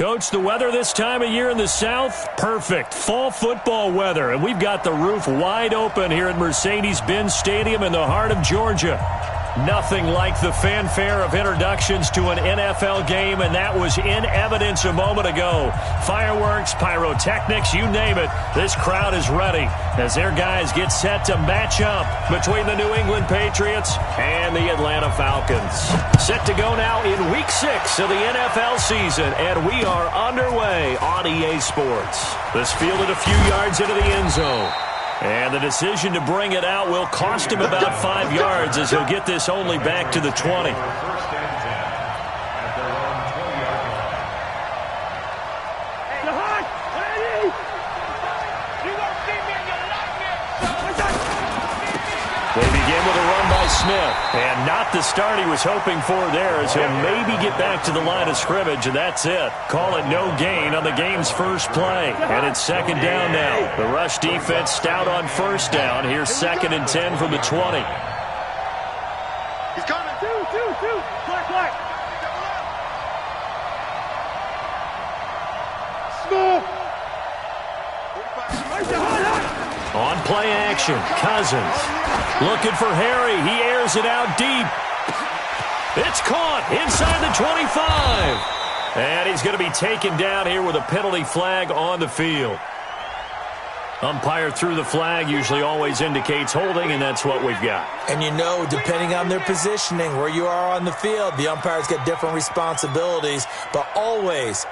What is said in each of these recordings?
Coach, the weather this time of year in the South, perfect. Fall football weather, and we've got the roof wide open here at Mercedes-Benz Stadium in the heart of Georgia. Nothing like the fanfare of introductions to an NFL game, and that was in evidence a moment ago. Fireworks, pyrotechnics, you name it. This crowd is ready as their guys get set to match up between the New England Patriots and the Atlanta Falcons. Set to go now in Week 6 of the NFL season, and we are underway on EA Sports. This fielded a few yards into the end zone. And the decision to bring it out will cost him about 5 yards as he'll get this only back to the 20. They begin with a run by Smith. And not the start he was hoping for there as he'll maybe get back to the line of scrimmage, and that's it. Call it no gain on the game's first play. And it's second down now. The rush defense stout on first down. Here's 2nd and 10 from the 20. He's coming. Two. Black. Smith. On play action, Cousins looking for Harry. He airs it out deep. It's caught inside the 25. And he's going to be taken down here with a penalty flag on the field. Umpire threw the flag, usually always indicates holding, and that's what we've got. And you know, depending on their positioning, where you are on the field, the umpires get different responsibilities, but always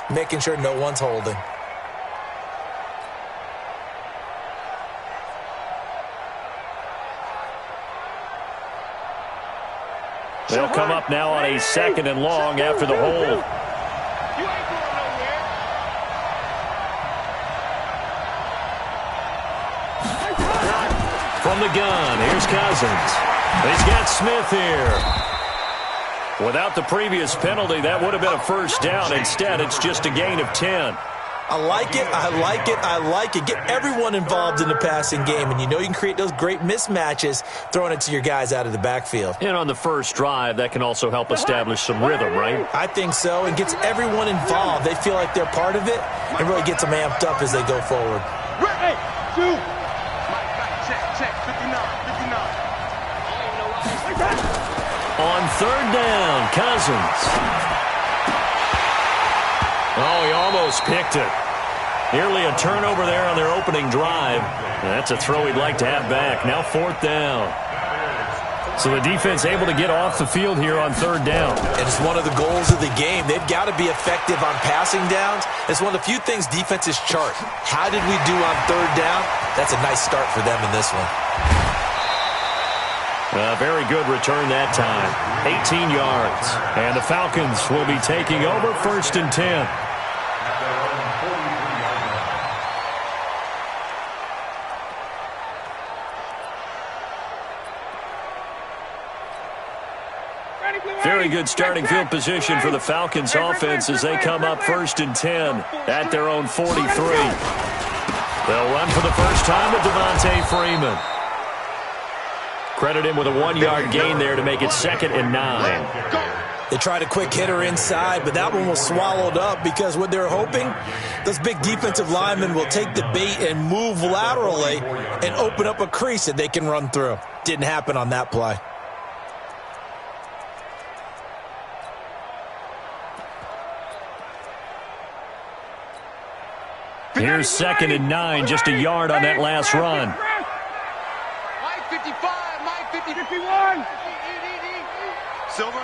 making sure no one's holding. They'll come up now on a 2nd and long after the hold. From the gun, here's Cousins. He's got Smith here. Without the previous penalty, that would have been a first down. Instead, it's just a gain of 10. I like it. Get everyone involved in the passing game, and you know you can create those great mismatches throwing it to your guys out of the backfield. And on the first drive, that can also help establish some rhythm, right? I think so, and gets everyone involved. They feel like they're part of it, and really gets them amped up as they go forward. Ready, two. Check, 59. On third down, Cousins. Oh, he almost picked it. Nearly a turnover there on their opening drive. That's a throw he'd like to have back. Now 4th down. So the defense able to get off the field here on third down. And it's one of the goals of the game. They've got to be effective on passing downs. It's one of the few things defenses chart. How did we do on third down? That's a nice start for them in this one. A very good return that time. 18 yards. And the Falcons will be taking over 1st and 10. Very good starting field position for the Falcons offense as they come up 1st and 10 at their own 43. They'll run for the first time with Devontae Freeman. Credit him with a 1-yard gain there to make it 2nd and 9. They tried a quick hitter inside, but that one was swallowed up because what they're hoping, those big defensive linemen will take the bait and move laterally and open up a crease that they can run through. Didn't happen on that play. Here's 2nd and 9, just a yard on that last run. Mike 55, Mike 51. Silver.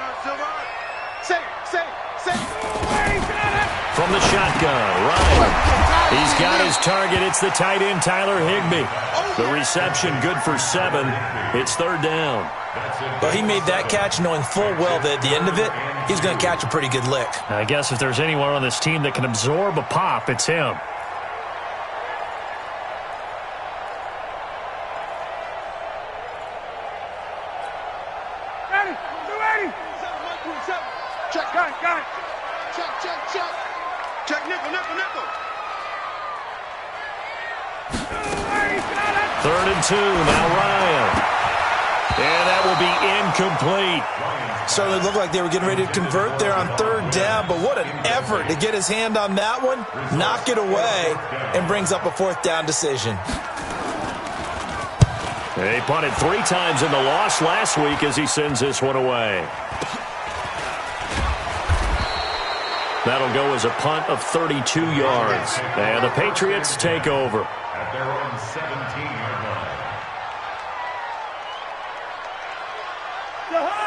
Say. From the shotgun, Ryan. He's got his target. It's the tight end, Tyler Higbee. The reception good for 7. It's 3rd down. Well, he made that catch knowing full well that at the end of it, he's going to catch a pretty good lick. I guess if there's anyone on this team that can absorb a pop, it's him. Check, nickel. 3rd and 2, now Ryan. And that will be incomplete. Certainly looked like they were getting ready to convert there on third down, but what an effort to get his hand on that one, knock it away, and brings up a fourth down decision. He punted 3 times in the loss last week as he sends this one away. That'll go as a punt of 32 yards. And the Patriots take over. At their own 17-yard line.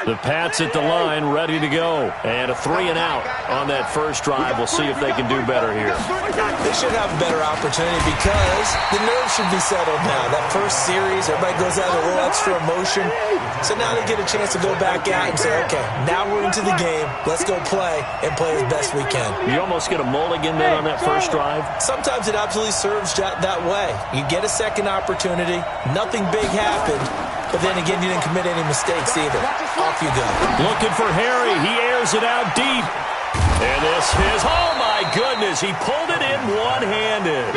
The Pats at the line, ready to go. And a 3 and out on that first drive. We'll see if they can do better here. They should have a better opportunity because the nerves should be settled now. That first series, everybody goes out with a little extra emotion. So now they get a chance to go back out and say, okay, now we're into the game. Let's go play and play as best we can. You almost get a mulligan then on that first drive? Sometimes it absolutely serves that way. You get a second opportunity. Nothing big happened. But then again, you didn't commit any mistakes either. Off you go. Looking for Harry. He airs it out deep. And this is, oh my goodness, he pulled it in one-handed.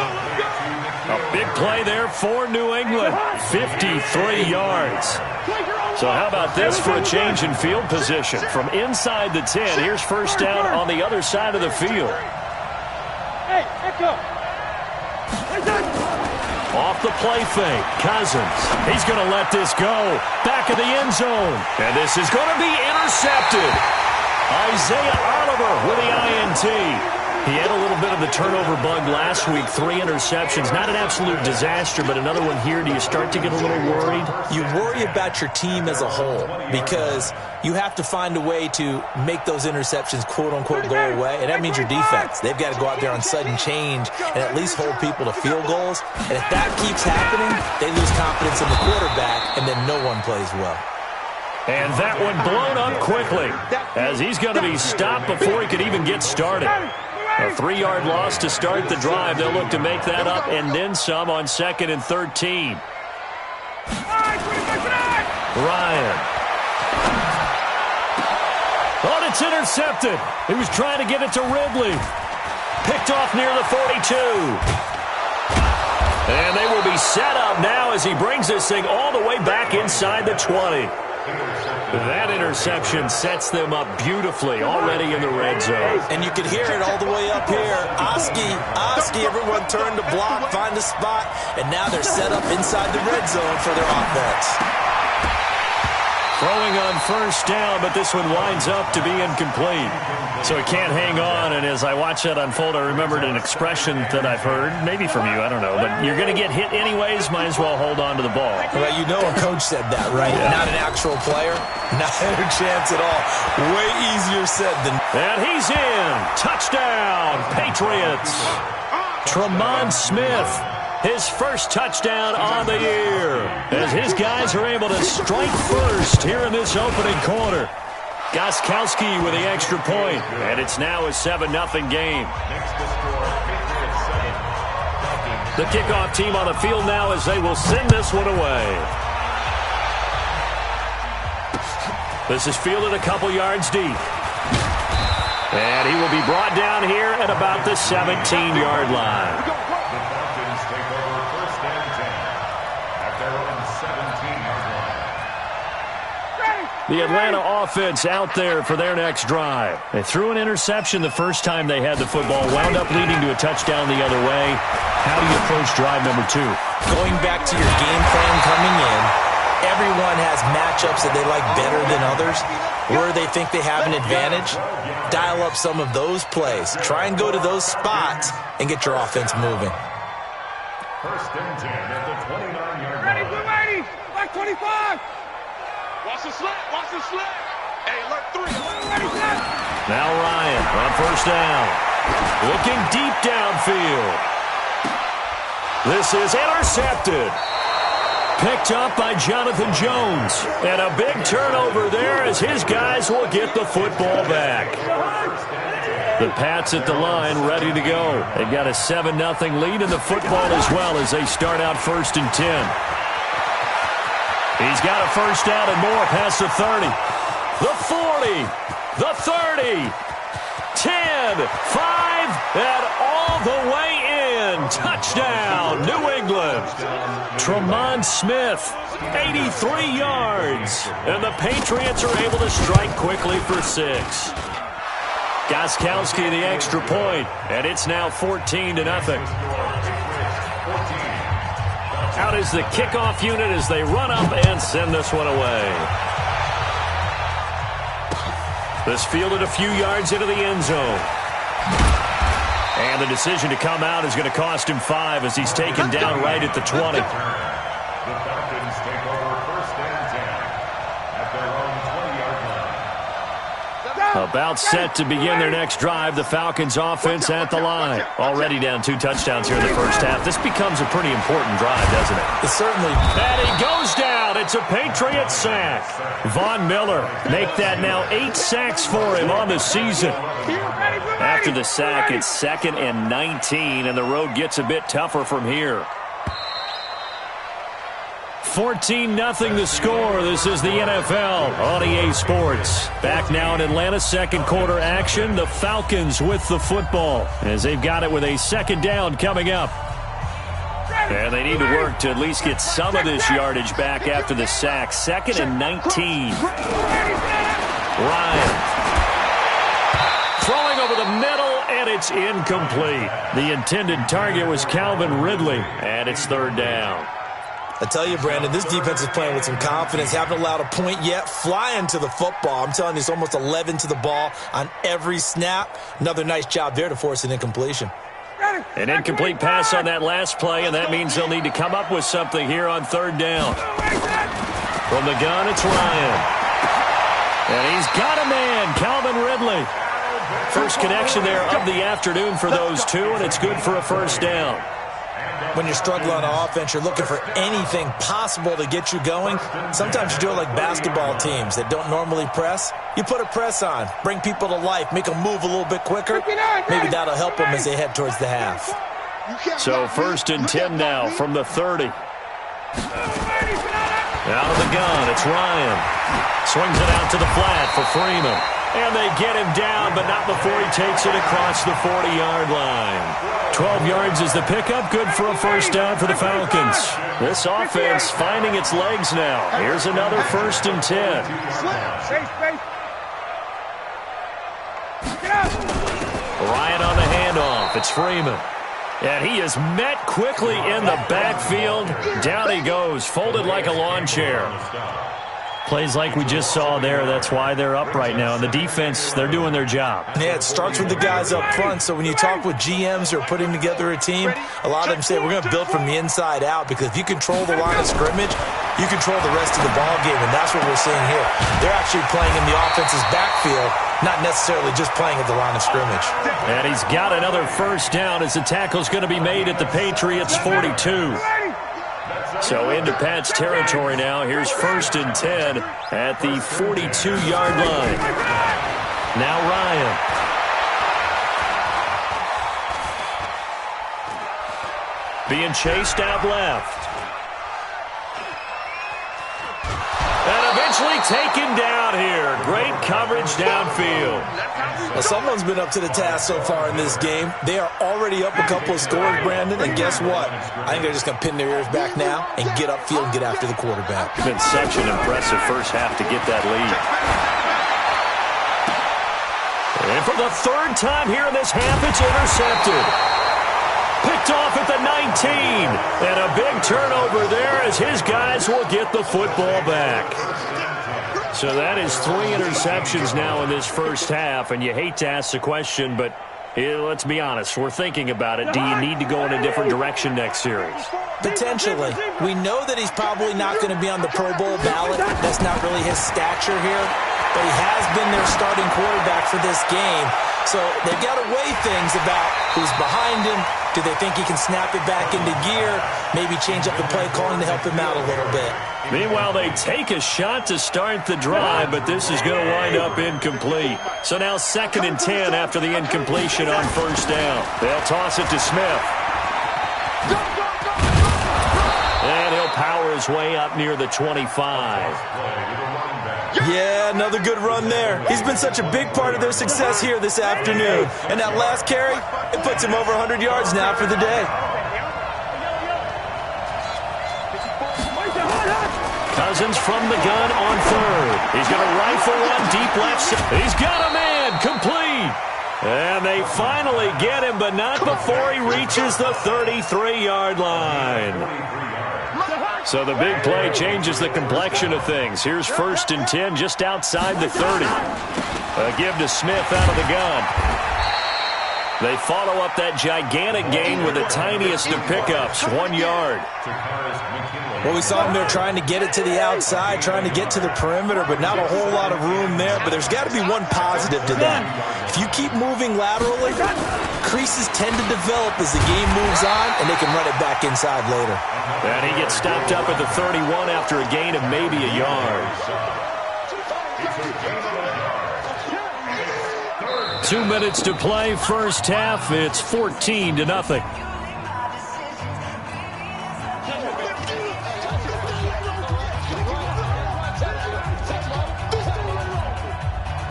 A big play there for New England. 53 yards. So how about this for a change in field position? From inside the 10, here's first down on the other side of the field. Hey, echo. Off the play fake, Cousins. He's going to let this go. Back of the end zone. And this is going to be intercepted. Isaiah Oliver with the INT. He had a little bit of the turnover bug last week. 3 interceptions. Not an absolute disaster, but another one here. Do you start to get a little worried? You worry about your team as a whole because you have to find a way to make those interceptions, quote-unquote, go away. And that means your defense. They've got to go out there on sudden change and at least hold people to field goals. And if that keeps happening, they lose confidence in the quarterback, and then no one plays well. And that one blown up quickly as he's going to be stopped before he could even get started. A 3-yard loss to start the drive. They'll look to make that up and then some on 2nd and 13. Ryan. Oh, it's intercepted. He was trying to get it to Ridley. Picked off near the 42. And they will be set up now as he brings this thing all the way back inside the 20. That interception sets them up beautifully already in the red zone. And you can hear it all the way up here. Oski, everyone turned to block, find a spot, and now they're set up inside the red zone for their offense. Throwing on first down, but this one winds up to be incomplete. So it can't hang on, and as I watch that unfold, I remembered an expression that I've heard, maybe from you, I don't know, but you're going to get hit anyways, might as well hold on to the ball. Well, you know a coach said that, right? Yeah. Not an actual player. Not a chance at all. Way easier said than... And he's in. Touchdown, Patriots. Tremont Smith. His first touchdown on the year as his guys are able to strike first here in this opening quarter. Gostkowski with the extra point, and it's now a 7-0 game. The kickoff team on the field now as they will send this one away. This is fielded a couple yards deep. And he will be brought down here at about the 17-yard line. The Atlanta offense out there for their next drive. They threw an interception the first time they had the football, wound up leading to a touchdown the other way. How do you approach drive number 2? Going back to your game plan coming in, everyone has matchups that they like better than others. Where they think they have an advantage, dial up some of those plays. Try and go to those spots and get your offense moving. First and 10 at the 29-yard line. Ready, blue 80, like 25. Watch the slap, watch the slap. Hey, alert 3. Now Ryan on first down. Looking deep downfield. This is intercepted. Picked up by Jonathan Jones. And a big turnover there as his guys will get the football back. The Pats at the line ready to go. They've got a 7-0 lead in the football as well as they start out 1st and 10. He's got a first down and more past the 30. The 40. The 30. 10, 5, and all the way in. Touchdown, New England. Tremont Smith, 83 yards. And the Patriots are able to strike quickly for 6. Gostkowski the extra point, and it's now 14-0. Out is the kickoff unit as they run up and send this one away. This fielded a few yards into the end zone. And the decision to come out is going to cost him 5 as he's taken down right at the 20. The Falcons take over 1st and 10 at their own 20-yard line. About set to begin their next drive. The Falcons offense at the line. Already down 2 touchdowns here in the first half. This becomes a pretty important drive, doesn't it? It certainly. And he goes down. It's a Patriot sack. Von Miller make that now 8 sacks for him on the season. After the sack, it's 2nd and 19, and the road gets a bit tougher from here. 14-0 the score. This is the NFL on EA Sports. Back now in Atlanta, second quarter action. The Falcons with the football as they've got it with a 2nd down coming up. And they need to work to at least get some of this yardage back after the sack. 2nd and 19. Ryan. Throwing over the middle, and it's incomplete. The intended target was Calvin Ridley, and it's 3rd down. I tell you, Brandon, this defense is playing with some confidence. Haven't allowed a point yet. Flying to the football. I'm telling you, it's almost 11 to the ball on every snap. Another nice job there to force an incompletion. An incomplete pass on that last play, and that means they'll need to come up with something here on 3rd down. From the gun, it's Ryan. And he's got a man, Calvin Ridley. First connection there of the afternoon for those two, and it's good for a 1st down. When you're struggling on offense, you're looking for anything possible to get you going. Sometimes you do it like basketball teams that don't normally press. You put a press on, bring people to life, make them move a little bit quicker. Maybe that'll help them as they head towards the half. So 1st and 10 now from the 30. Out of the gun, it's Ryan. Swings it out to the flat for Freeman. And they get him down, but not before he takes it across the 40-yard line. 12 yards is the pickup. Good for a 1st down for the Falcons. This offense finding its legs now. Here's another 1st and 10. Ryan on the handoff. It's Freeman. And he is met quickly in the backfield. Down he goes, folded like a lawn chair. Plays like we just saw there. That's why they're up right now. And the defense, they're doing their job. Yeah, it starts with the guys up front. So when you talk with GMs who are putting together a team, a lot of them say we're going to build from the inside out, because if you control the line of scrimmage, you control the rest of the ball game, and that's what we're seeing here. They're actually playing in the offense's backfield, not necessarily just playing at the line of scrimmage. And he's got another 1st down as the tackle's going to be made at the Patriots' 42. So into Pat's territory now. Here's 1st and 10 at the 42-yard line. Now Ryan. Being chased out left. And eventually taken down here. Great coverage downfield. Well, someone's been up to the task so far in this game. They are already up a couple of scores, Brandon, and guess what? I think they're just going to pin their ears back now and get upfield and get after the quarterback. It's been such an impressive first half to get that lead. And for the 3rd time here in this half, it's intercepted. Picked off at the 19. And a big turnover there as his guys will get the football back. So that is 3 interceptions now in this first half. And you hate to ask the question, but let's be honest. We're thinking about it. Do you need to go in a different direction next series? Potentially. We know that he's probably not going to be on the Pro Bowl ballot. That's not really his stature here. But he has been their starting quarterback for this game. So they've got to weigh things about who's behind him. Do they think he can snap it back into gear? Maybe change up the play calling to help him out a little bit. Meanwhile, they take a shot to start the drive, but this is going to wind up incomplete. So now 2nd and 10 after the incompletion on 1st down. They'll toss it to Smith. And he'll power his way up near the 25. Yeah, another good run there. He's been such a big part of their success here this afternoon. And that last carry, it puts him over 100 yards now for the day. Cousins from the gun on third. He's going to rifle one deep left. He's got a man, complete. And they finally get him, but not before he reaches the 33-yard line. So the big play changes the complexion of things. Here's 1st and 10 just outside the 30. A give to Smith out of the gun. They follow up that gigantic gain with the tiniest of pickups, 1 yard. Well, we saw him there trying to get it to the outside, trying to get to the perimeter, but not a whole lot of room there. But there's got to be one positive to that. If you keep moving laterally, creases tend to develop as the game moves on, and they can run it back inside later. And he gets stopped up at the 31 after a gain of maybe a yard. 2 minutes to play, first half. It's 14-0.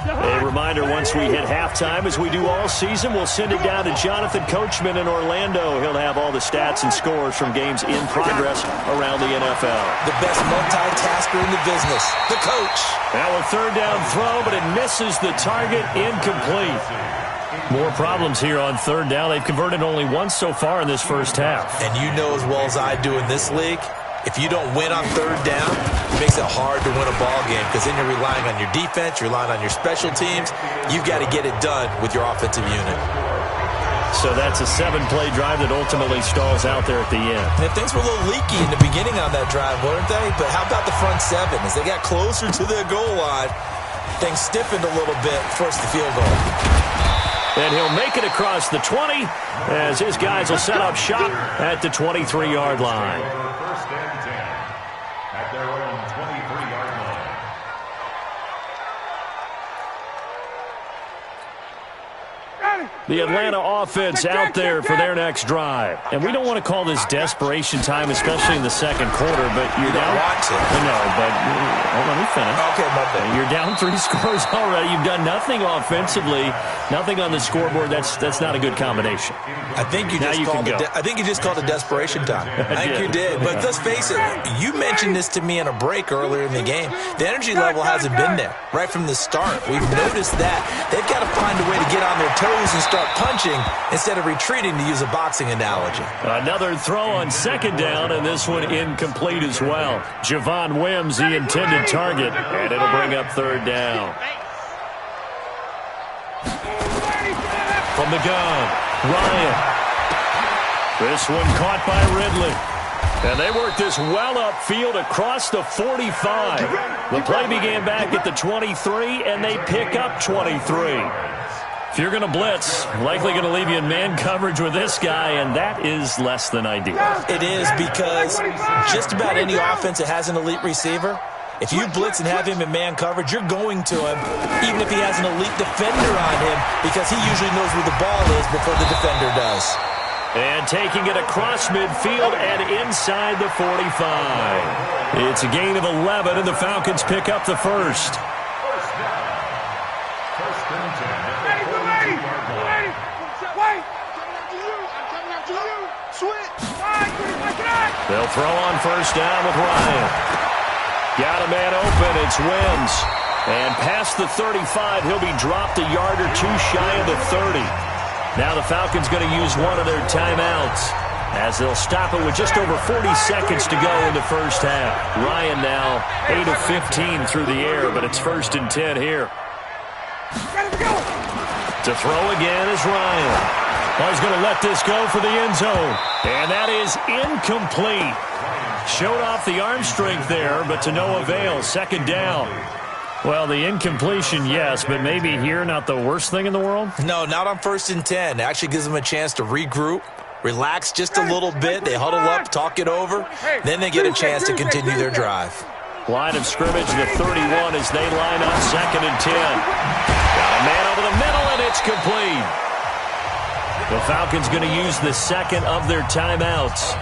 A reminder, once we hit halftime, as we do all season, we'll send it down to Jonathan Coachman in Orlando. He'll have all the stats and scores from games in progress around the NFL. The best multitasker in the business, the coach. Now a third down throw, but it misses the target, incomplete. More problems here on third down. They've converted only once so far in this first half. And you know as well as I do in this league, if you don't win on third down, it makes it hard to win a ball game because then you're relying on your defense, you're relying on your special teams. You've got to get it done with your offensive unit. So that's a 7-play drive that ultimately stalls out there at the end. And things were a little leaky in the beginning on that drive, weren't they? But how about the front seven? As they got closer to the goal line, things stiffened a little bit, forced the field goal. And he'll make it across the 20 as his guys will set up shop at the 23-yard line. First and 10 at their own 23-yard line. The Atlanta offense out there for their next drive. And we don't want to call this desperation time, especially in the second quarter, but you're down. No, but let me finish. Okay, my bad. You're down 3 scores already. You've done nothing offensively, nothing on the scoreboard. That's not a good combination. I think you just called it desperation time. I think you did. But let's face it, you mentioned this to me in a break earlier in the game. The energy level hasn't been there right from the start. We've noticed that. They've got to find a way to get on their toes and start punching instead of retreating, to use a boxing analogy. Another throw on second down, and this one incomplete as well. Javon Wims, the intended target, and it'll bring up third down. From the gun, Ryan. This one caught by Ridley. And they work this well upfield across the 45. The play began back at the 23, and they pick up 23. If you're going to blitz, likely going to leave you in man coverage with this guy, and that is less than ideal. It is, because just about any offense that has an elite receiver, if you blitz and have him in man coverage, you're going to him, even if he has an elite defender on him, because he usually knows where the ball is before the defender does. And taking it across midfield and inside the 45. It's a gain of 11, and the Falcons pick up the first. First down. First and 10 at the 42-yard line. They'll throw on first down with Ryan. Got a man open. It's Wims. And past the 35, he'll be dropped a yard or two shy of the 30. Now the Falcons going to use one of their timeouts as they'll stop it with just over 40 seconds to go in the first half. Ryan now 8 of 15 through the air, but it's 1st and 10 here. To throw again is Ryan. Oh, he's going to let this go for the end zone. And that is incomplete. Showed off the arm strength there, but to no avail. Second down. Well, the incompletion, yes, but maybe here not the worst thing in the world? No, not on 1st and 10. It actually gives them a chance to regroup, relax just a little bit. They huddle up, talk it over. Then they get a chance to continue their drive. Line of scrimmage, the 31 as they line up 2nd and 10. Got a man over the middle, and it's complete. The Falcons going to use the second of their timeouts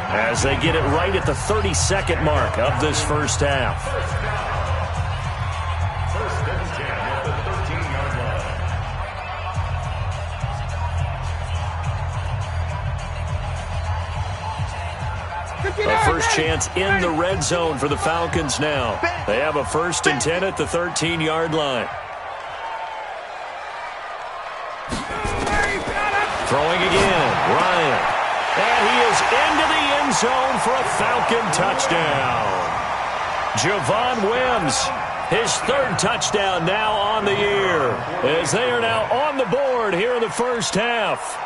as they get it right at the 32nd mark of this first half. First and 10 at the 13-yard line. A first chance in the red zone for the Falcons now. They have a 1st and 10 at the 13-yard line. Throwing again, Ryan. And he is into the end zone for a Falcon touchdown. Javon Wims, his 3rd touchdown now on the year, as they are now on the board here in the first half.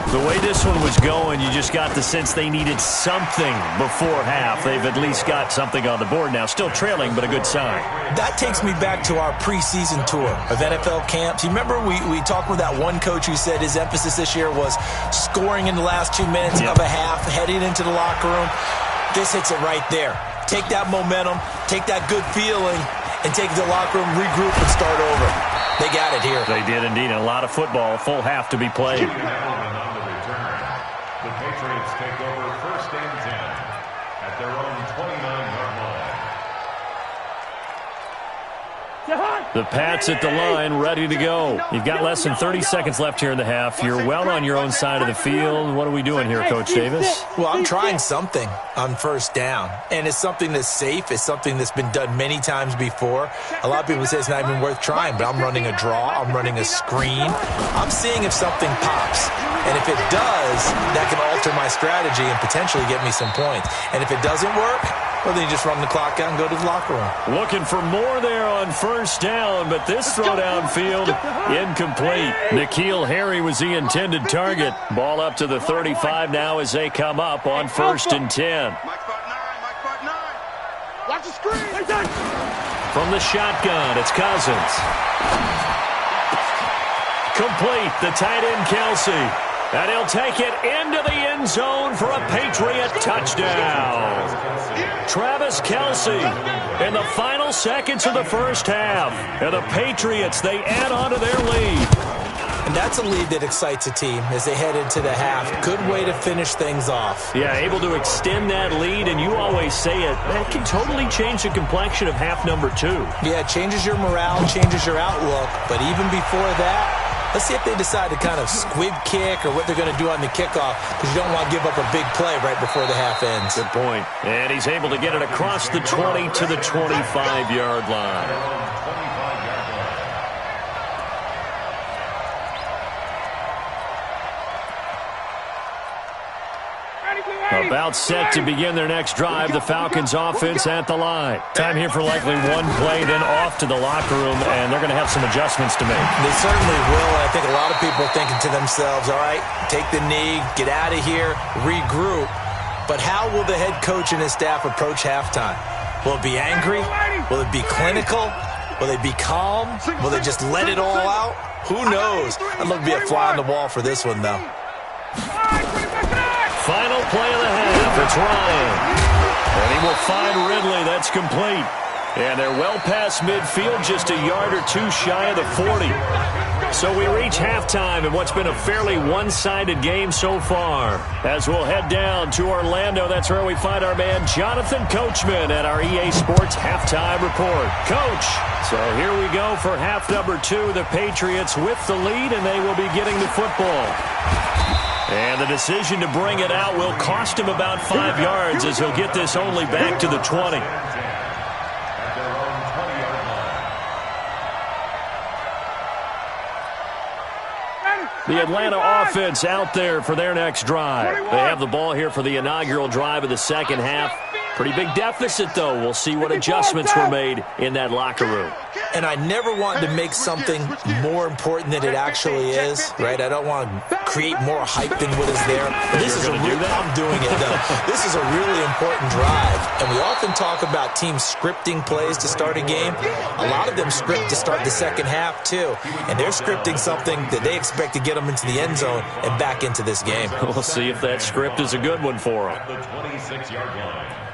The way this one was going, you just got the sense they needed something before half. They've at least got something on the board now. Still trailing, but a good sign. That takes me back to our preseason tour of NFL camps. You remember we talked with that one coach who said his emphasis this year was scoring in the last 2 minutes of a half, heading into the locker room. This hits it right there. Take that momentum, take that good feeling, and take it to the locker room, regroup, and start over. They got it here. They did indeed. A lot of football, full half to be played. On the return, the Patriots take over 1st and 10 at their own 29-yard line. The Pats at the line, ready to go. You've got less than 30 seconds left here in the half. You're well on your own side of the field. What are we doing here, Coach Davis? Well, I'm trying something on 1st down, and it's something that's safe. It's something that's been done many times before. A lot of people say it's not even worth trying, but I'm running a draw. I'm running a screen. I'm seeing if something pops, and if it does, that can alter my strategy and potentially get me some points. And if it doesn't work, well, then you just run the clock out and go to the locker room. Looking for more there on 1st down, but this throw downfield, incomplete. N'Keal Harry was the intended target. Ball up to the 35 now as they come up on 1st and 10. Watch the screen. From the shotgun, it's Cousins. Complete, the tight end Kelsey. And he'll take it into the end zone for a Patriot touchdown. Travis Kelsey in the final seconds of the first half. And the Patriots, they add on to their lead. And that's a lead that excites a team as they head into the half. Good way to finish things off. Yeah, able to extend that lead, and you always say it, that can totally change the complexion of half number 2. Yeah, it changes your morale, changes your outlook. But even before that, let's see if they decide to kind of squib kick or what they're going to do on the kickoff, because you don't want to give up a big play right before the half ends. Good point. And he's able to get it across the 20 to the 25-yard line. About set to begin their next drive, the Falcons offense at the line. Time here for likely one play, then off to the locker room, and they're going to have some adjustments to make. They certainly will, and I think a lot of people are thinking to themselves, all right, take the knee, get out of here, regroup. But how will the head coach and his staff approach halftime? Will it be angry? Will it be clinical? Will they be calm? Will they just let it all out? Who knows? I'd love to be a fly on the wall for this one, though. Final play of the half, it's Ryan. And he will find Ridley, that's complete. And they're well past midfield, just a yard or two shy of the 40. So we reach halftime in what's been a fairly one-sided game so far. As we'll head down to Orlando, that's where we find our man Jonathan Coachman at our EA Sports Halftime Report. Coach, so here we go for half number 2. The Patriots with the lead, and they will be getting the football. And the decision to bring it out will cost him about 5 yards as he'll get this only back to the 20. The Atlanta offense out there for their next drive. They have the ball here for the inaugural drive of the second half. Pretty big deficit, though. We'll see what adjustments were made in that locker room. And I never want to make something more important than it actually is, right? I don't want to create more hype than what is there. But this is I'm doing it, though. This is a really important drive. And we often talk about teams scripting plays to start a game. A lot of them script to start the second half, too. And they're scripting something that they expect to get them into the end zone and back into this game. We'll see if that script is a good one for them. The 26-yard line.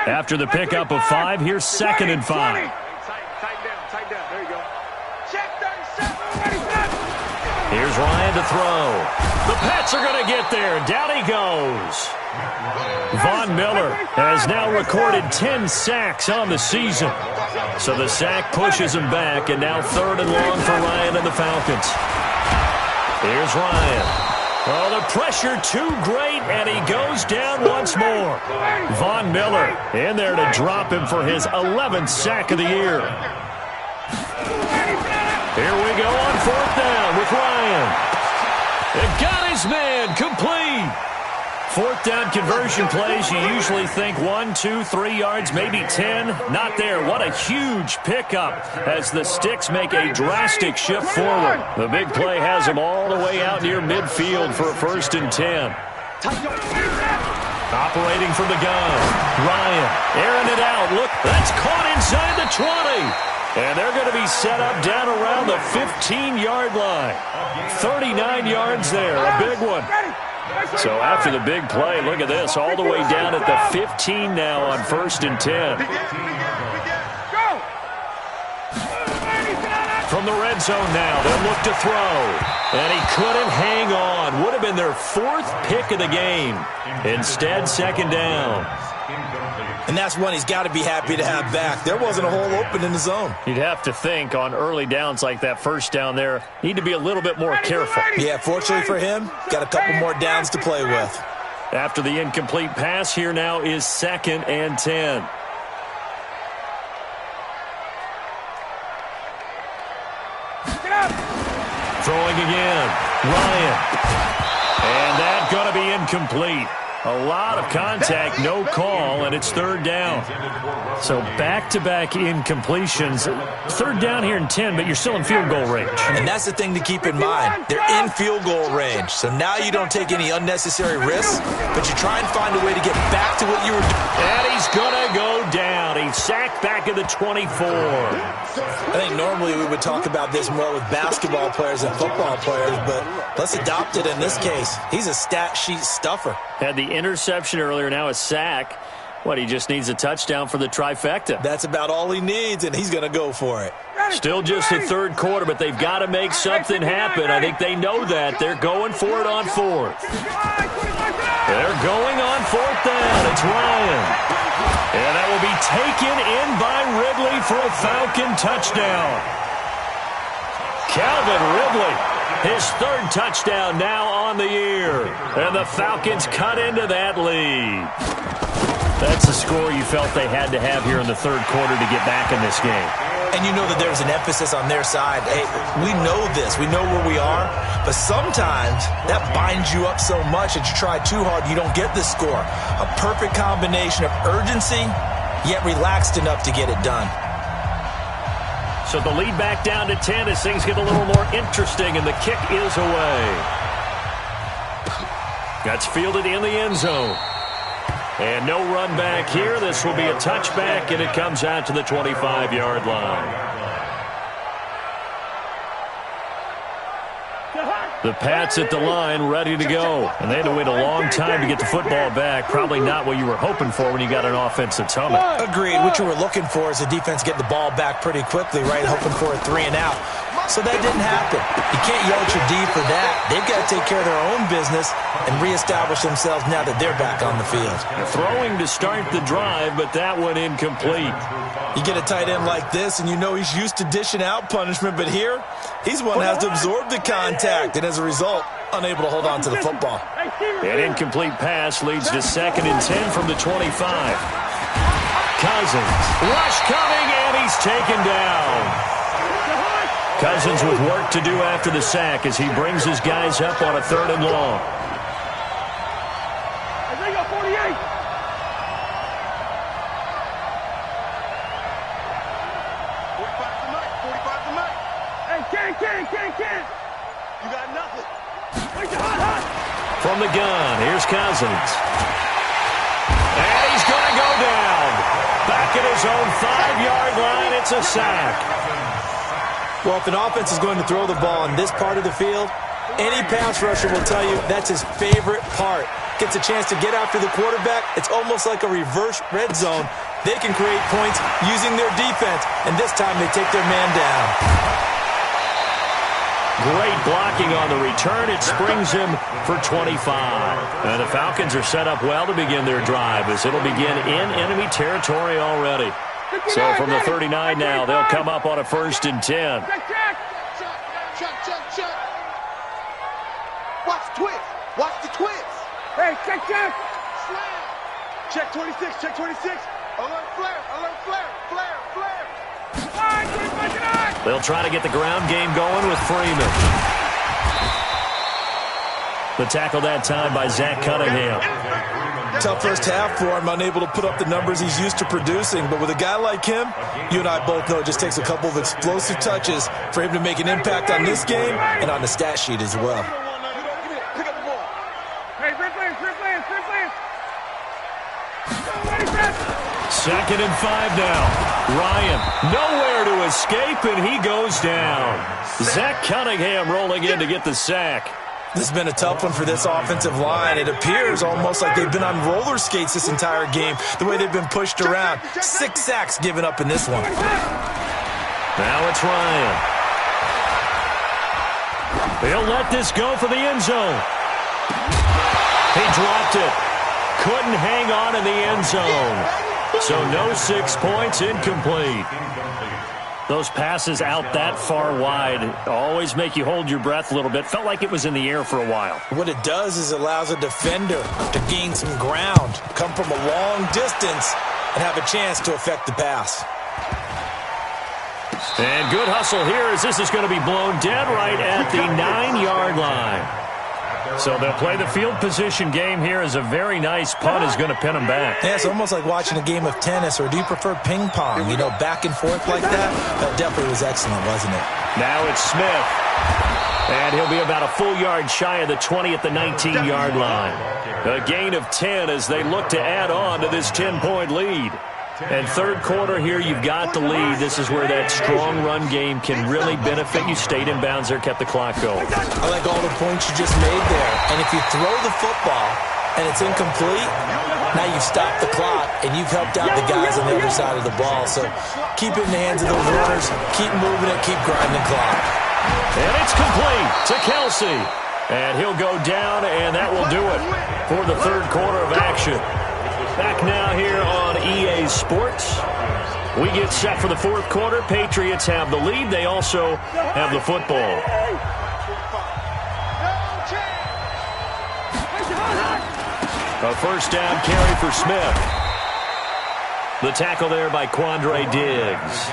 After the pickup of 5, here's 2nd and 5. Tight down. There you go. Check 37. Here's Ryan to throw. The Pats are going to get there. Down he goes. Von Miller has now recorded 10 sacks on the season. So the sack pushes him back, and now 3rd and long for Ryan and the Falcons. Here's Ryan. Oh, the pressure too great, and he goes down once more. Von Miller in there to drop him for his 11th sack of the year. Here we go on 4th down with Ryan. It got his man complete. 4th down conversion plays, you usually think 1, 2, 3 yards, maybe 10. Not there. What a huge pickup as the Sticks make a drastic shift forward. The big play has him all the way out near midfield for a 1st and 10. Operating from the gun. Ryan airing it out. Look, that's caught inside the 20. And they're going to be set up down around the 15-yard line. 39 yards there, a big one. So after the big play, look at this, all the way down at the 15 now on 1st and 10. From the red zone now, they'll look to throw. And he couldn't hang on. Would have been their 4th pick of the game. Instead, 2nd down. And that's one he's got to be happy to have back. There wasn't a hole open in the zone. You'd have to think on early downs like that 1st down there, need to be a little bit more careful. Yeah, fortunately for him, got a couple more downs to play with. After the incomplete pass, here now is 2nd and 10. Throwing again. Ryan. And that's going to be incomplete. A lot of contact, no call, and it's 3rd down. So back-to-back incompletions. 3rd down here in 10, but you're still in field goal range. And that's the thing to keep in mind. They're in field goal range. So now you don't take any unnecessary risks, but you try and find a way to get back to what you were doing. And he's going to go down. He's sacked back at the 24. I think normally we would talk about this more with basketball players and football players, but let's adopt it in this case. He's a stat sheet stuffer. Had the interception earlier, now a sack. What, he just needs a touchdown for the trifecta. That's about all he needs, and he's going to go for it. Still just the 3rd quarter, but they've got to make something happen. I think they know that. They're going for it on 4th. They're going on 4th down. It's Ryan. And that will be taken in by Ridley for a Falcon touchdown. Calvin Ridley, his 3rd touchdown now on the year. And the Falcons cut into that lead. That's the score you felt they had to have here in the 3rd quarter to get back in this game. And you know that there's an emphasis on their side. Hey, we know this. We know where we are. But sometimes that binds you up so much that you try too hard, you don't get the score. A perfect combination of urgency, yet relaxed enough to get it done. So the lead back down to 10 as things get a little more interesting, and the kick is away. That's fielded in the end zone. And no run back here. This will be a touchback, and it comes out to the 25-yard line. The Pats at the line, ready to go. And they had to wait a long time to get the football back. Probably not what you were hoping for when you got an offense that's humming. Agreed. What you were looking for is the defense get the ball back pretty quickly, right? Hoping for a 3 and out. So that didn't happen. You can't yell at your D for that. They've got to take care of their own business and reestablish themselves now that they're back on the field. Throwing to start the drive, but that one incomplete. You get a tight end like this, and you know he's used to dishing out punishment, but here, he's one that has to absorb the contact, and as a result, unable to hold on to the football. An incomplete pass leads to 2nd and 10 from the 25. Cousins, rush coming, and he's taken down. Cousins with work to do after the sack as he brings his guys up on a 3rd and long. They got 48. 45 to Mike. 45 to Mike. Hey, Ken. You got nothing. Hot. From the gun, here's Cousins. And he's going to go down. Back at his own 5-yard line, it's a sack. Well, if an offense is going to throw the ball on this part of the field, any pass rusher will tell you that's his favorite part. Gets a chance to get after the quarterback. It's almost like a reverse red zone. They can create points using their defense, and this time they take their man down. Great blocking on the return. It springs him for 25. And the Falcons are set up well to begin their drive as it'll begin in enemy territory already. So from the 39 now, they'll come up on a 1st and 10. Check. Watch the twist. Watch the twist. Hey, check. Slam. Check 26. Alert flare. They'll try to get the ground game going with Freeman. The tackle that time by Zach Cunningham. Tough first half for him, unable to put up the numbers he's used to producing. But with a guy like him, you and I both know it just takes a couple of explosive touches for him to make an impact on this game and on the stat sheet as well. Pick up the ball. Hey, free players. 2nd and 5 now. Ryan nowhere to escape, and he goes down. Zach Cunningham rolling in to get the sack. This has been a tough one for this offensive line. It appears almost like they've been on roller skates this entire game, the way they've been pushed around. 6 sacks given up in this one. Now it's Ryan. He'll let this go for the end zone. He dropped it. Couldn't hang on in the end zone. So no 6 points, incomplete. Those passes out that far wide always make you hold your breath a little bit. Felt like it was in the air for a while. What it does is it allows a defender to gain some ground, come from a long distance, and have a chance to affect the pass. And good hustle here as this is going to be blown dead right at the 9-yard line. So they'll play the field position game here as a very nice punt is going to pin them back. Yeah, it's almost like watching a game of tennis, or do you prefer ping pong? You know, back and forth like that? That definitely was excellent, wasn't it? Now it's Smith. And he'll be about a full yard shy of the 20 at the 19-yard line. A gain of 10 as they look to add on to this 10-point lead. And 3rd quarter here, you've got the lead. This is where that strong run game can really benefit you. Stayed in bounds there, kept the clock going. I like all the points you just made there. And if you throw the football and it's incomplete, now you've stopped the clock and you've helped out the guys on the other side of the ball. So keep it in the hands of those runners. Keep moving it. Keep grinding the clock. And it's complete to Kelsey. And he'll go down, and that will do it for the 3rd quarter of action. Back now here on EA Sports. We get set for the 4th quarter. Patriots have the lead. They also have the football. A 1st down carry for Smith. The tackle there by Quandre Diggs.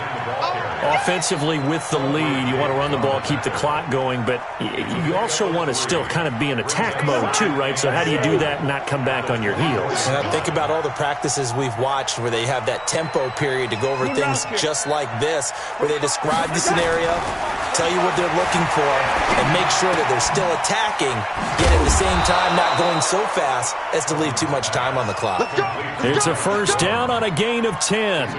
Offensively with the lead, you want to run the ball, keep the clock going, but you also want to still kind of be in attack mode too, right? So how do you do that and not come back on your heels? And think about all the practices we've watched where they have that tempo period to go over things just like this, where they describe the scenario, tell you what they're looking for, and make sure that they're still attacking, yet at the same time not going so fast as to leave too much time on the clock. It's a 1st down on a gain of 10.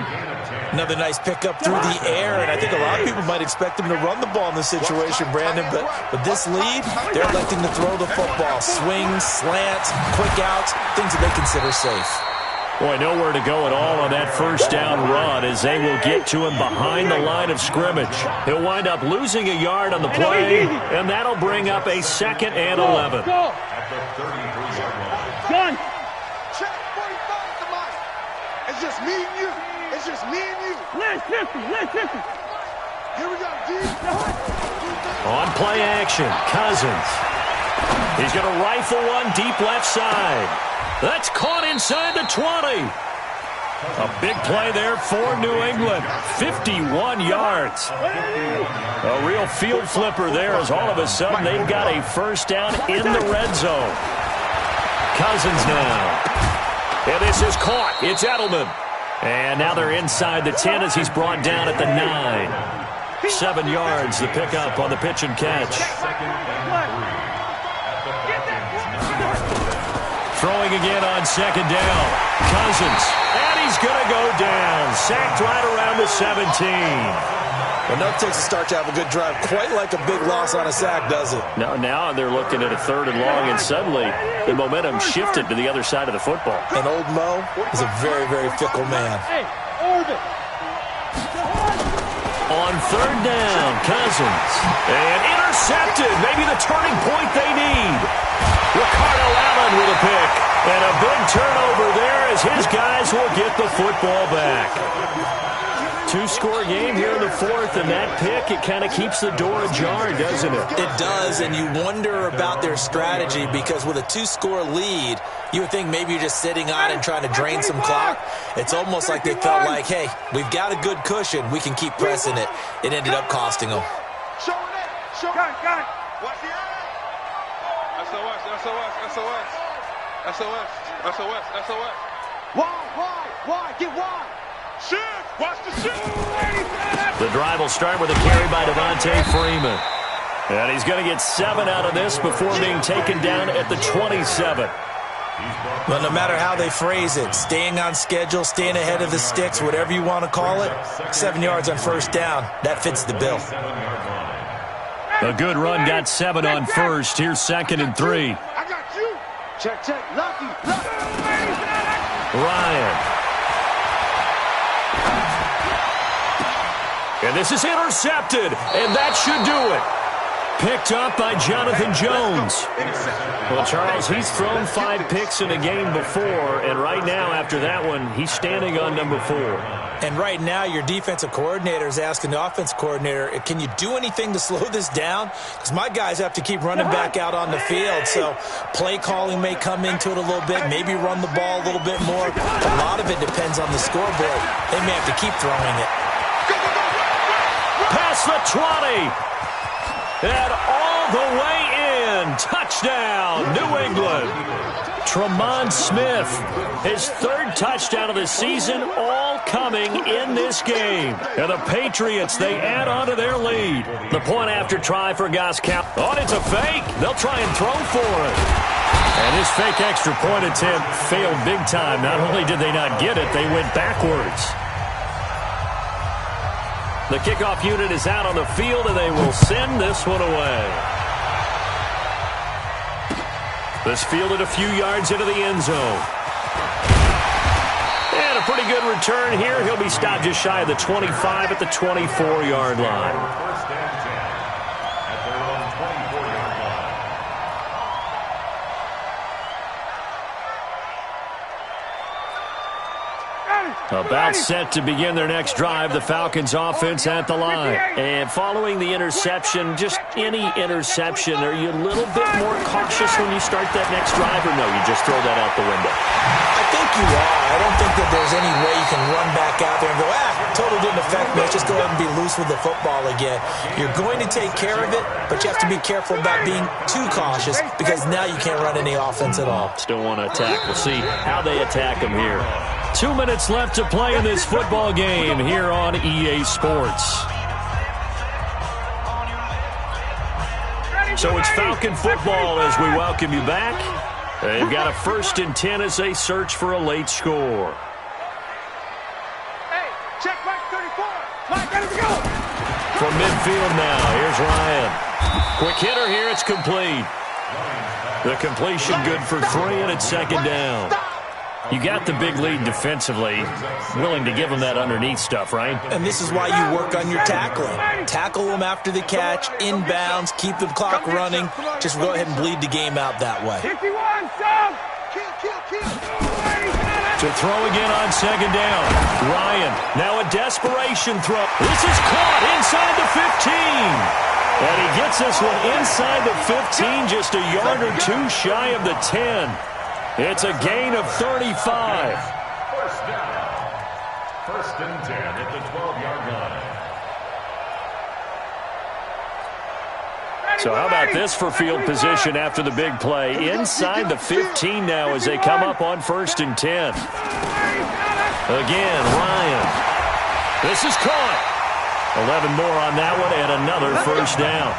Another nice pickup through the air, and I think a lot of people might expect them to run the ball in this situation, Brandon, but with this lead, they're electing to throw the football. Swings, slants, quick outs, things that they consider safe. Boy, nowhere to go at all on that 1st down run as they will get to him behind the line of scrimmage. He'll wind up losing a yard on the play, and that'll bring up a 2nd and 11. Done. Check 45, come on. It's just me and you. It's just me and you. Let's 50. Here we go, D. On play action, Cousins. He's going to rifle one deep left side. That's caught inside the 20. A big play there for New England. 51 yards. A real field flipper there as all of a sudden they've got a 1st down in the red zone. Cousins now. And this is caught. It's Edelman. And now they're inside the 10 as he's brought down at the 9. 7 yards, the pickup on the pitch and catch. Throwing again on 2nd down. Cousins. And he's going to go down. Sacked right around the 17. Enough takes to start to have a good drive. Quite like a big loss on a sack, does it? Now they're looking at a 3rd and long, and suddenly the momentum shifted to the other side of the football. And old Mo is a very, very fickle man. On On third down, Cousins. And intercepted. Maybe the turning point they need. Ricardo Allen with a pick. And a big turnover there as his guys will get the football back. Two-score game here in the fourth, and that pick, it kind of keeps the door ajar, doesn't it? It does, and you wonder about their strategy because with a two-score lead, you would think maybe you're just sitting on and trying to drain some clock. It's almost like they felt like, hey, we've got a good cushion. We can keep pressing it. It ended up costing them. Got it. Watch the SOS. Why? Get wide. Shoot! Watch the shoot! The drive will start with a carry by Devontae Freeman. And he's going to get 7 out of this before being taken down at the 27. Well, no matter how they phrase it, staying on schedule, staying ahead of the sticks, whatever you want to call it, 7 yards on first down, that fits the bill. A good run got 7 on first. Here's 2nd and 3. I got you. Check. Lucky. Ryan. And this is intercepted, and that should do it. Picked up by Jonathan Jones. Well, Charles, he's thrown 5 picks in a game before, and right now, after that one, he's standing on number 4. And right now, your defensive coordinator is asking the offense coordinator, can you do anything to slow this down? Because my guys have to keep running back out on the field, so play calling may come into it a little bit, maybe run the ball a little bit more. A lot of it depends on the scoreboard. They may have to keep throwing it. Past the 20. And all the way in. Touchdown, New England. Tremont Smith, his 3rd touchdown of the season, all coming in this game. And the Patriots, they add on to their lead. The point after try for Goskowski. Oh, it's a fake. They'll try and throw for it. And his fake extra point attempt failed big time. Not only did they not get it, they went backwards. The kickoff unit is out on the field, and they will send this one away. This fielded a few yards into the end zone. And a pretty good return here. He'll be stopped just shy of the 25 at the 24-yard line. First and 10 at their own 24-yard line. About set to begin their next drive, the Falcons offense at the line. And following the interception, just any interception, are you a little bit more cautious when you start that next drive, or no, you just throw that out the window? I think you are. I don't think that there's any way you can run back out there and go, totally didn't affect me. Let's just go ahead and be loose with the football again. You're going to take care of it, but you have to be careful about being too cautious because now you can't run any offense at all. Still want to attack. We'll see how they attack them here. 2 minutes left to play in this football game here on EA Sports. So it's Falcon football as we welcome you back. They've got a 1st and 10 as they search for a late score. Hey, check Mike 34. Mike, ready to go. From midfield now, here's Ryan. Quick hitter here, it's complete. The completion good for 3, and it's 2nd down. You got the big lead defensively, willing to give them that underneath stuff, right? And this is why you work on your tackling. Tackle them after the catch, inbounds, keep the clock running. Just go ahead and bleed the game out that way. 51, stop! Kill. To throw again on 2nd down. Ryan, now a desperation throw. This is caught inside the 15. And he gets this one inside the 15, just a yard or 2 shy of the 10. It's a gain of 35. First down. 1st and 10 at the 12-yard line. So how about this for field position after the big play? Inside the 15 now as they come up on 1st and 10. Again, Ryan. This is caught. 11 more on that one and another 1st down.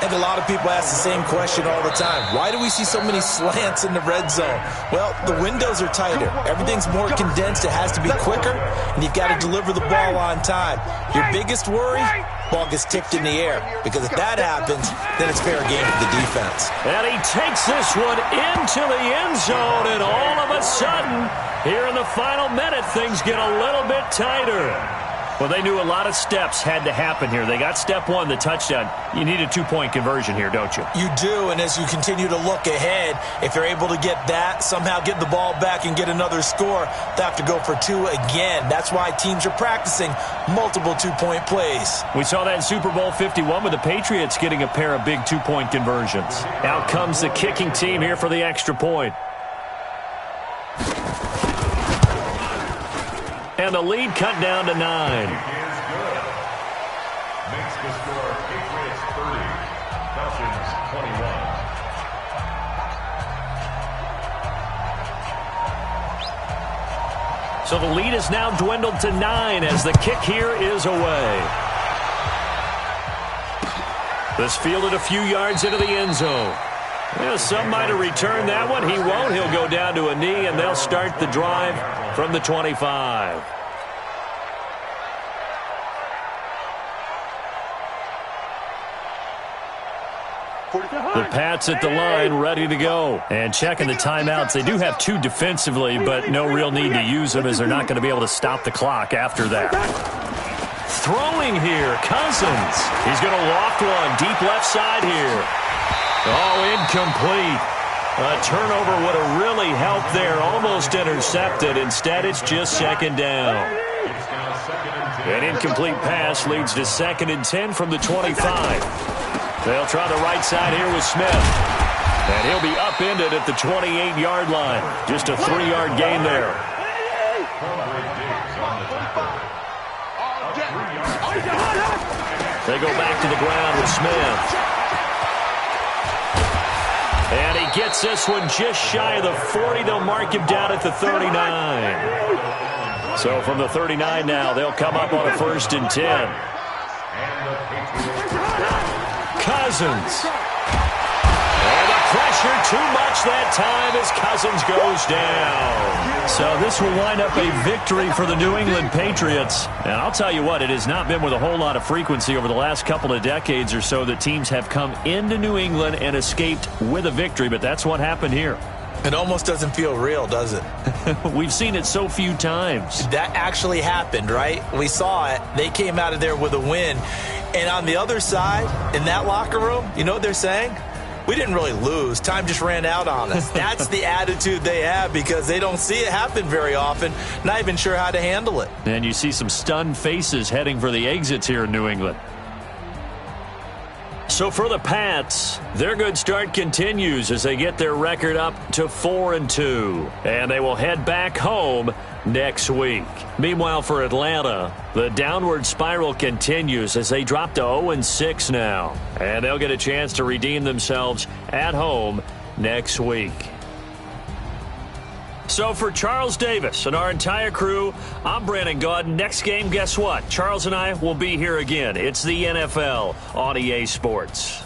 And a lot of people ask the same question all the time. Why do we see so many slants in the red zone? Well, the windows are tighter. Everything's more condensed. It has to be quicker, and you've got to deliver the ball on time. Your biggest worry, ball gets tipped in the air, because if that happens, then it's fair game for the defense. And he takes this one into the end zone, and all of a sudden, here in the final minute, things get a little bit tighter. Well, they knew a lot of steps had to happen here. They got step one, the touchdown. You need a two-point conversion here, don't you? You do, and as you continue to look ahead, if you're able to get that, somehow get the ball back and get another score, they have to go for two again. That's why teams are practicing multiple two-point plays. We saw that in Super Bowl 51 with the Patriots getting a pair of big two-point conversions. Out comes the kicking team here for the extra point. And the lead cut down to 9. Is good. Makes the score Patriots 30, Falcons 21. So the lead is now dwindled to 9 as the kick here is away. This fielded a few yards into the end zone. Yeah, some might have returned that one. He won't. He'll go down to a knee, and they'll start the drive from the 25. The Pats at the line, ready to go. And checking the timeouts. They do have 2 defensively, but no real need to use them as they're not going to be able to stop the clock after that. Throwing here, Cousins. He's going to loft one deep left side here. Oh, incomplete. A turnover would have really helped there. Almost intercepted. Instead, it's just second down. An incomplete pass leads to 2nd and 10 from the 25. They'll try the right side here with Smith. And he'll be upended at the 28-yard line. Just a 3-yard gain there. They go back to the ground with Smith. And he gets this one just shy of the 40. They'll mark him down at the 39. So from the 39 now, they'll come up on a 1st and 10. Cousins. And the pressure too much that time as Cousins goes down. So this will wind up a victory for the New England Patriots. And I'll tell you what, it has not been with a whole lot of frequency over the last couple of decades or so that teams have come into New England and escaped with a victory, but that's what happened here. It almost doesn't feel real, does it? We've seen it so few times. That actually happened, right? We saw it. They came out of there with a win. And on the other side, in that locker room, you know what they're saying? We didn't really lose. Time just ran out on us. That's the attitude they have because they don't see it happen very often, not even sure how to handle it. And you see some stunned faces heading for the exits here in New England. So for the Pats, their good start continues as they get their record up to 4-2. And they will head back home next week. Meanwhile, for Atlanta, the downward spiral continues as they drop to 0-6 now. And they'll get a chance to redeem themselves at home next week. So for Charles Davis and our entire crew, I'm Brandon Gaudin. Next game, guess what? Charles and I will be here again. It's the NFL on EA Sports.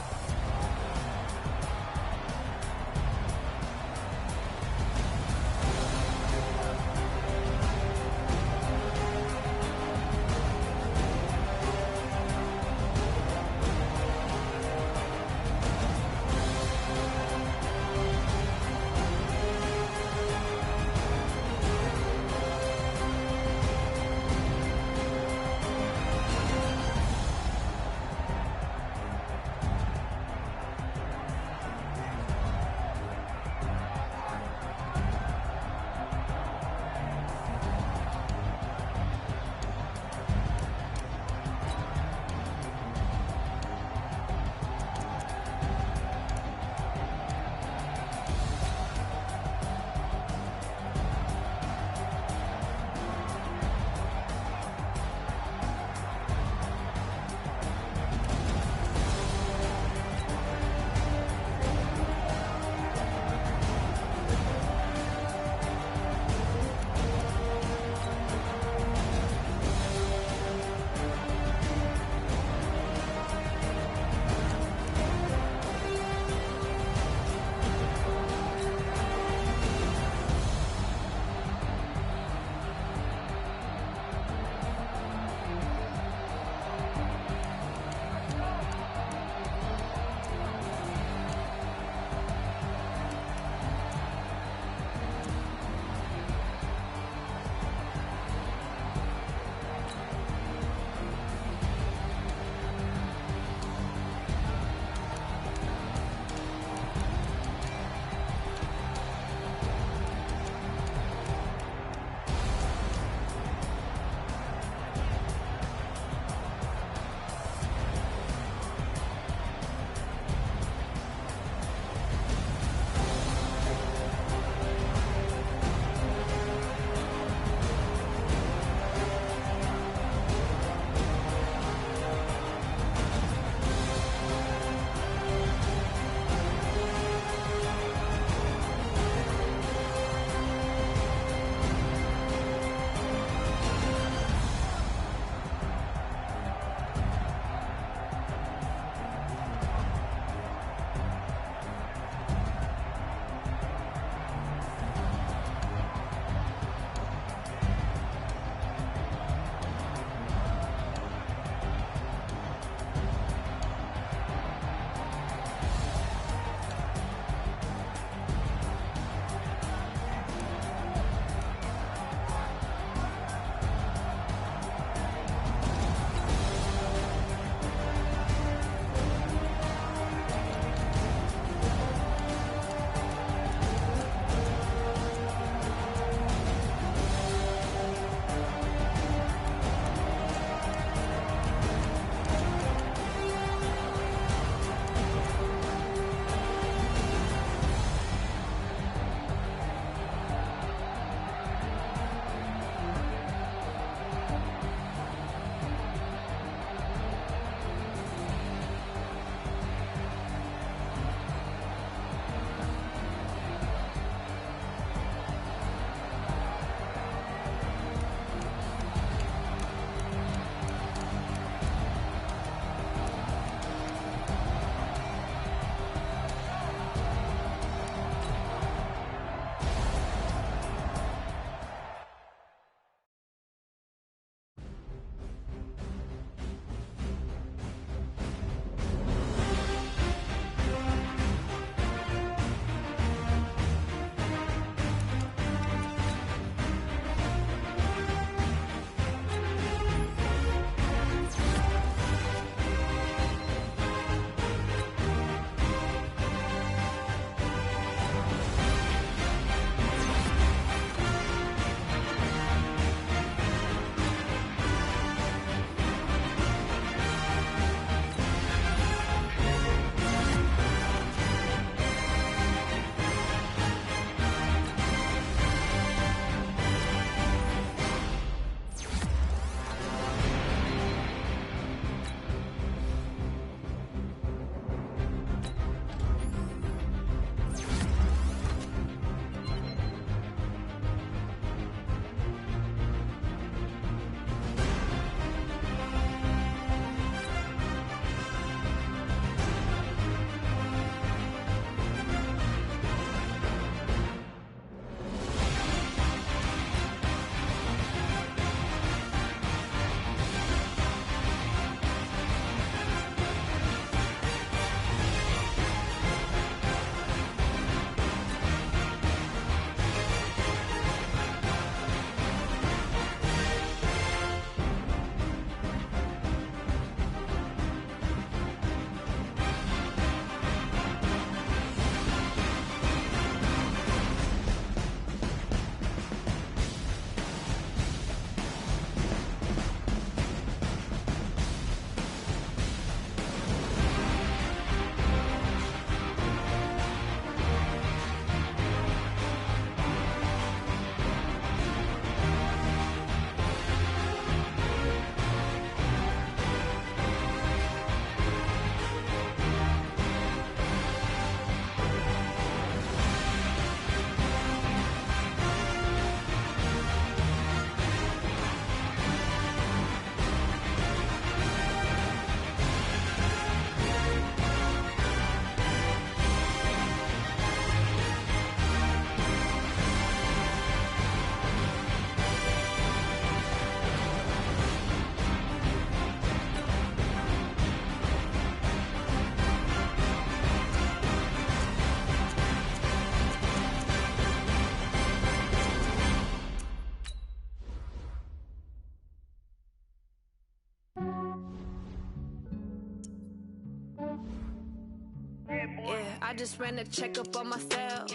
I just ran a checkup on myself.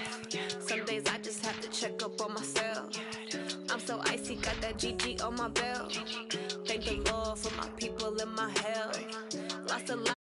Some days I just have to check up on myself. I'm so icy, got that GG on my belt. Thank the Lord for my people and my health. Lost a lot